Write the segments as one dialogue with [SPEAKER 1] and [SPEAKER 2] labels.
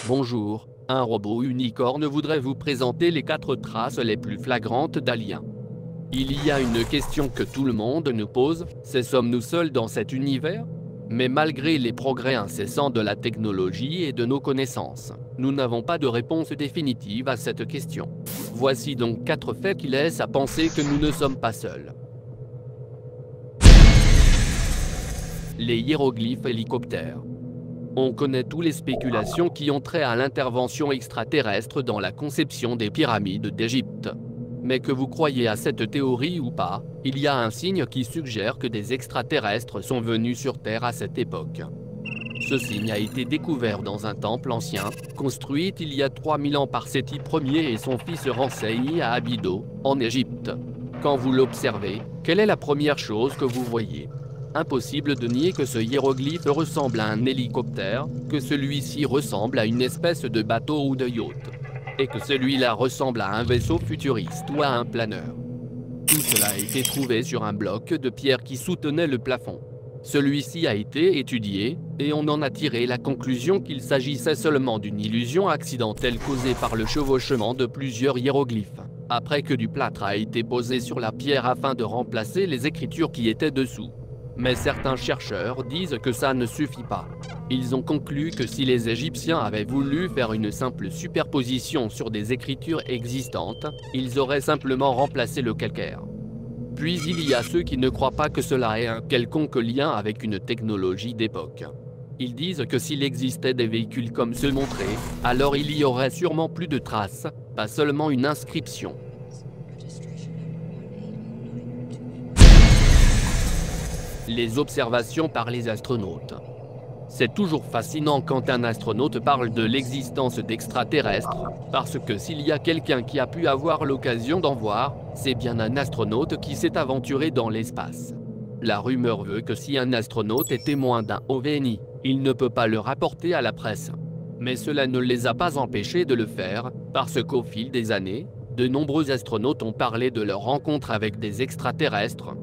[SPEAKER 1] Bonjour, un robot unicorne voudrait vous présenter les 4 traces les plus flagrantes d'aliens. Il y a une question que tout le monde nous pose, c'est sommes-nous seuls dans cet univers? Mais malgré les progrès incessants de la technologie et de nos connaissances, nous n'avons pas de réponse définitive à cette question. Voici donc 4 faits qui laissent à penser que nous ne sommes pas seuls. Les hiéroglyphes hélicoptères. On connaît toutes les spéculations qui ont trait à l'intervention extraterrestre dans la conception des pyramides d'Égypte. Mais que vous croyez à cette théorie ou pas, il y a un signe qui suggère que des extraterrestres sont venus sur Terre à cette époque. Ce signe a été découvert dans un temple ancien, construit il y a 3000 ans par Séti Ier et son fils Ramsès à Abydos, en Égypte. Quand vous l'observez, quelle est la première chose que vous voyez? Impossible de nier que ce hiéroglyphe ressemble à un hélicoptère, que celui-ci ressemble à une espèce de bateau ou de yacht, et que celui-là ressemble à un vaisseau futuriste ou à un planeur. Tout cela a été trouvé sur un bloc de pierre qui soutenait le plafond. Celui-ci a été étudié, et on en a tiré la conclusion qu'il s'agissait seulement d'une illusion accidentelle causée par le chevauchement de plusieurs hiéroglyphes, après que du plâtre a été posé sur la pierre afin de remplacer les écritures qui étaient dessous. Mais certains chercheurs disent que ça ne suffit pas. Ils ont conclu que si les Égyptiens avaient voulu faire une simple superposition sur des écritures existantes, ils auraient simplement remplacé le calcaire. Puis il y a ceux qui ne croient pas que cela ait un quelconque lien avec une technologie d'époque. Ils disent que s'il existait des véhicules comme ceux montrés, alors il y aurait sûrement plus de traces, pas seulement une inscription. Les observations par les astronautes. C'est toujours fascinant quand un astronaute parle de l'existence d'extraterrestres, parce que s'il y a quelqu'un qui a pu avoir l'occasion d'en voir, c'est bien un astronaute qui s'est aventuré dans l'espace. La rumeur veut que si un astronaute est témoin d'un OVNI, il ne peut pas le rapporter à la presse. Mais cela ne les a pas empêchés de le faire, parce qu'au fil des années, de nombreux astronautes ont parlé de leur rencontre avec des extraterrestres.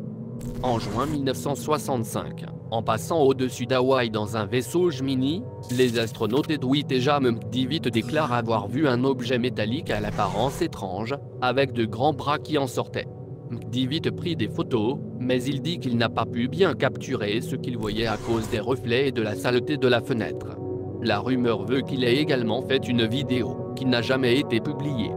[SPEAKER 1] En juin 1965, en passant au-dessus d'Hawaï dans un vaisseau Gemini, les astronautes Edwin et James McDivitt déclarent avoir vu un objet métallique à l'apparence étrange, avec de grands bras qui en sortaient. McDivitt prit des photos, mais il dit qu'il n'a pas pu bien capturer ce qu'il voyait à cause des reflets et de la saleté de la fenêtre. La rumeur veut qu'il ait également fait une vidéo, qui n'a jamais été publiée.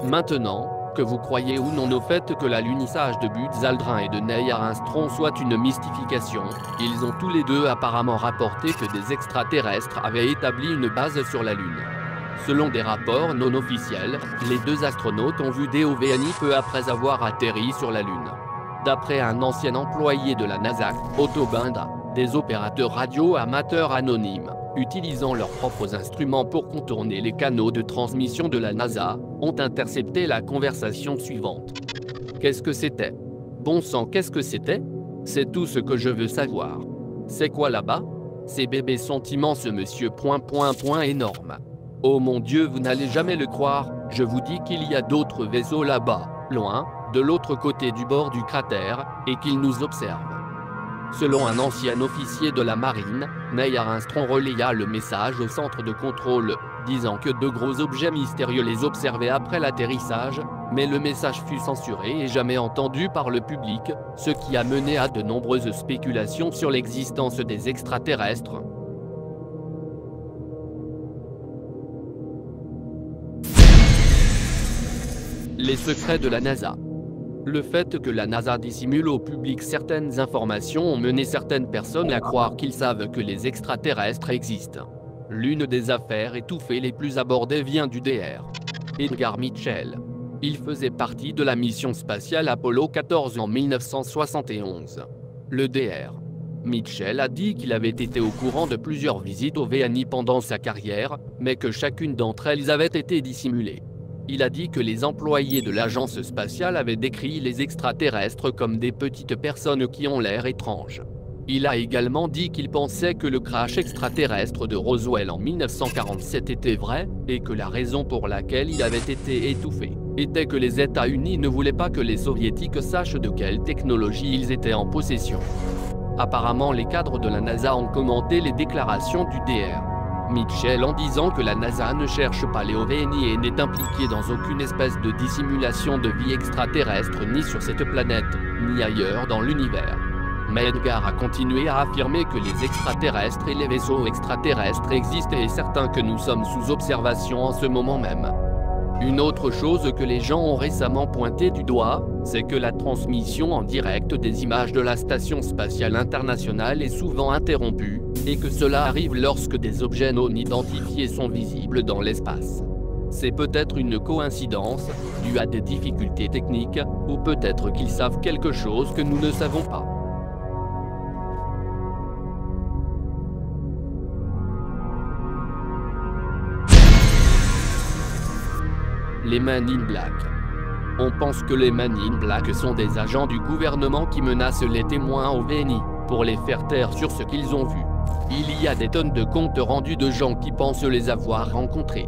[SPEAKER 1] Maintenant, que vous croyez ou non au fait que l'alunissage de Buzz Aldrin et de Neil Armstrong soit une mystification, ils ont tous les deux apparemment rapporté que des extraterrestres avaient établi une base sur la Lune. Selon des rapports non officiels, les deux astronautes ont vu des OVNI peu après avoir atterri sur la Lune. D'après un ancien employé de la NASA, Otto Binder, des opérateurs radio amateurs anonymes, utilisant leurs propres instruments pour contourner les canaux de transmission de la NASA, ont intercepté la conversation suivante. Qu'est-ce que c'était? Bon sang, qu'est-ce que c'était? C'est tout ce que je veux savoir. C'est quoi là-bas? Ces bébés sont immenses, monsieur... énorme. Oh mon Dieu, vous n'allez jamais le croire, je vous dis qu'il y a d'autres vaisseaux là-bas, loin, de l'autre côté du bord du cratère, et qu'ils nous observent. Selon un ancien officier de la marine, Neil Armstrong relaya le message au centre de contrôle, disant que de gros objets mystérieux les observaient après l'atterrissage, mais le message fut censuré et jamais entendu par le public, ce qui a mené à de nombreuses spéculations sur l'existence des extraterrestres. Les secrets de la NASA. Le fait que la NASA dissimule au public certaines informations ont mené certaines personnes à croire qu'ils savent que les extraterrestres existent. L'une des affaires étouffées les plus abordées vient du Dr. Edgar Mitchell. Il faisait partie de la mission spatiale Apollo 14 en 1971. Le Dr. Mitchell a dit qu'il avait été au courant de plusieurs visites au OVNI pendant sa carrière, mais que chacune d'entre elles avait été dissimulée. Il a dit que les employés de l'agence spatiale avaient décrit les extraterrestres comme des petites personnes qui ont l'air étranges. Il a également dit qu'il pensait que le crash extraterrestre de Roswell en 1947 était vrai, et que la raison pour laquelle il avait été étouffé était que les États-Unis ne voulaient pas que les Soviétiques sachent de quelle technologie ils étaient en possession. Apparemment, les cadres de la NASA ont commenté les déclarations du Dr. Mitchell en disant que la NASA ne cherche pas les OVNI et n'est impliquée dans aucune espèce de dissimulation de vie extraterrestre ni sur cette planète, ni ailleurs dans l'univers. Mais Edgar a continué à affirmer que les extraterrestres et les vaisseaux extraterrestres existent et est certain que nous sommes sous observation en ce moment même. Une autre chose que les gens ont récemment pointé du doigt, c'est que la transmission en direct des images de la Station spatiale internationale est souvent interrompue, et que cela arrive lorsque des objets non identifiés sont visibles dans l'espace. C'est peut-être une coïncidence, due à des difficultés techniques, ou peut-être qu'ils savent quelque chose que nous ne savons pas. Les Men in Black. On pense que les Men in Black sont des agents du gouvernement qui menacent les témoins OVNI, pour les faire taire sur ce qu'ils ont vu. Il y a des tonnes de comptes rendus de gens qui pensent les avoir rencontrés.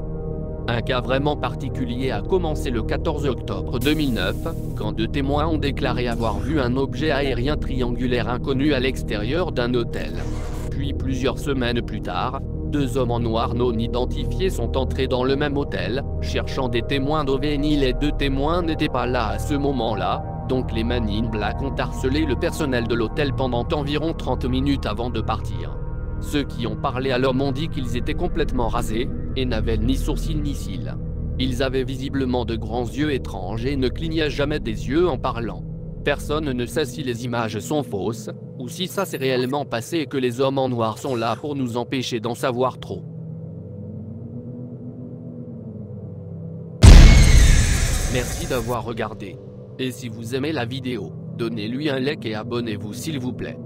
[SPEAKER 1] Un cas vraiment particulier a commencé le 14 octobre 2009, quand 2 témoins ont déclaré avoir vu un objet aérien triangulaire inconnu à l'extérieur d'un hôtel. Puis plusieurs semaines plus tard, 2 hommes en noir non identifiés sont entrés dans le même hôtel, cherchant des témoins d'OVNI. Les 2 témoins n'étaient pas là à ce moment-là, donc les Men in Black ont harcelé le personnel de l'hôtel pendant environ 30 minutes avant de partir. Ceux qui ont parlé à l'homme ont dit qu'ils étaient complètement rasés, et n'avaient ni sourcils ni cils. Ils avaient visiblement de grands yeux étranges et ne clignaient jamais des yeux en parlant. Personne ne sait si les images sont fausses, ou si ça s'est réellement passé et que les hommes en noir sont là pour nous empêcher d'en savoir trop. Merci d'avoir regardé. Et si vous aimez la vidéo, donnez-lui un like et abonnez-vous s'il vous plaît.